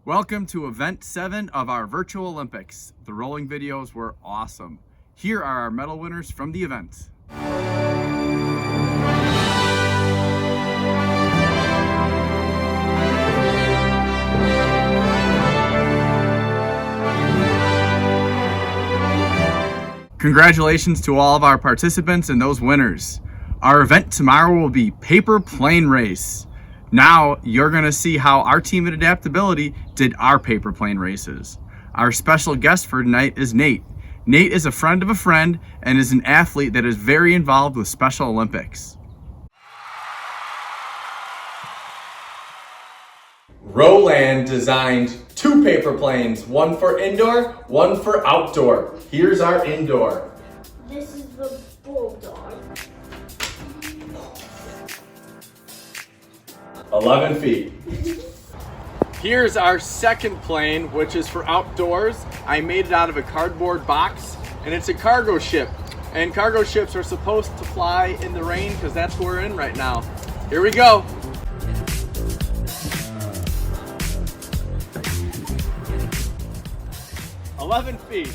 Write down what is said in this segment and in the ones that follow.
Welcome to event 7 of our virtual Olympics. The rolling videos were awesome. Here are our medal winners from the event. Congratulations to all of our participants and those winners. Our event tomorrow will be paper plane race. Now you're gonna see how our team at Adaptability did our paper plane races. Our special guest for tonight is Nate. Nate is a friend of a friend and is an athlete that is very involved with Special Olympics. Roland designed 2 paper planes, one for indoor, one for outdoor. Here's our indoor. This is the bulldog. 11 feet. Here's our second plane, which is for outdoors. I made it out of a cardboard box, and it's a cargo ship. And cargo ships are supposed to fly in the rain because that's what we're in right now. Here we go. Oh, 11 feet.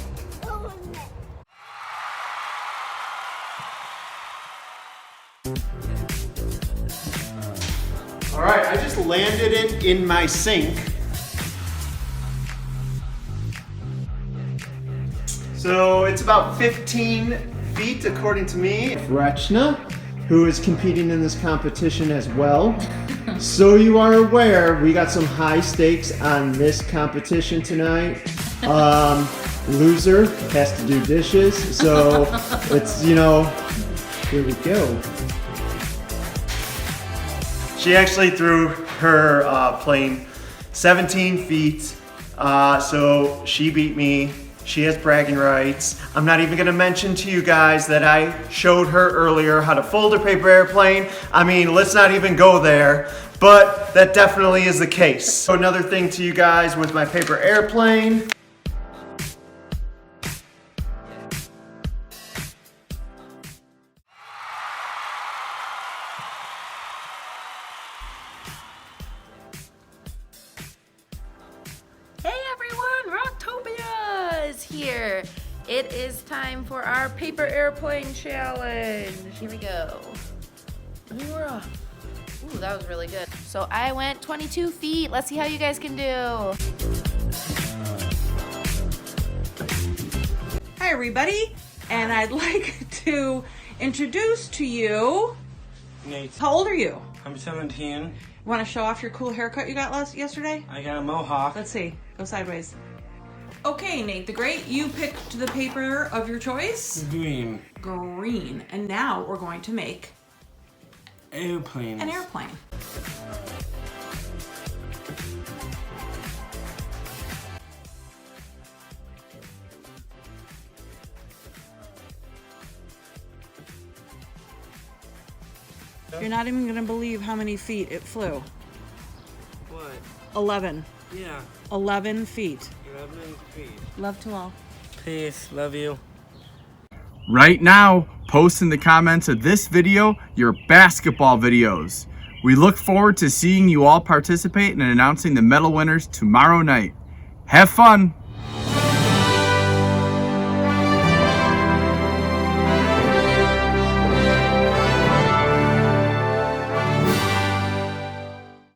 All right, I just landed it in my sink. So it's about 15 feet according to me. Rechna, who is competing in this competition as well. So you are aware, we got some high stakes on this competition tonight. Loser has to do dishes, so it's, here we go. She actually threw her plane 17 feet, so she beat me. She has bragging rights. I'm not even gonna mention to you guys that I showed her earlier how to fold a paper airplane. I mean, let's not even go there, but that definitely is the case. So another thing to you guys with my paper airplane. Hey everyone, Rocktopia is here. It is time for our paper airplane challenge. Here we go. We were off. Ooh, that was really good. So I went 22 feet. Let's see how you guys can do. Hi everybody, and I'd like to introduce to you, Nate, how old are you? I'm 17. Want to show off your cool haircut you got yesterday? I got a mohawk. Let's see, go sideways. Okay, Nate the Great, you picked the paper of your choice. Green. Green, and now we're going to make Airplanes. an airplane. You're not even gonna believe how many feet it flew. What? 11. Yeah. 11 feet. 11 feet. Love to all. Peace. Love you. Right now, post in the comments of this video your basketball videos. We look forward to seeing you all participate and announcing the medal winners tomorrow night. Have fun!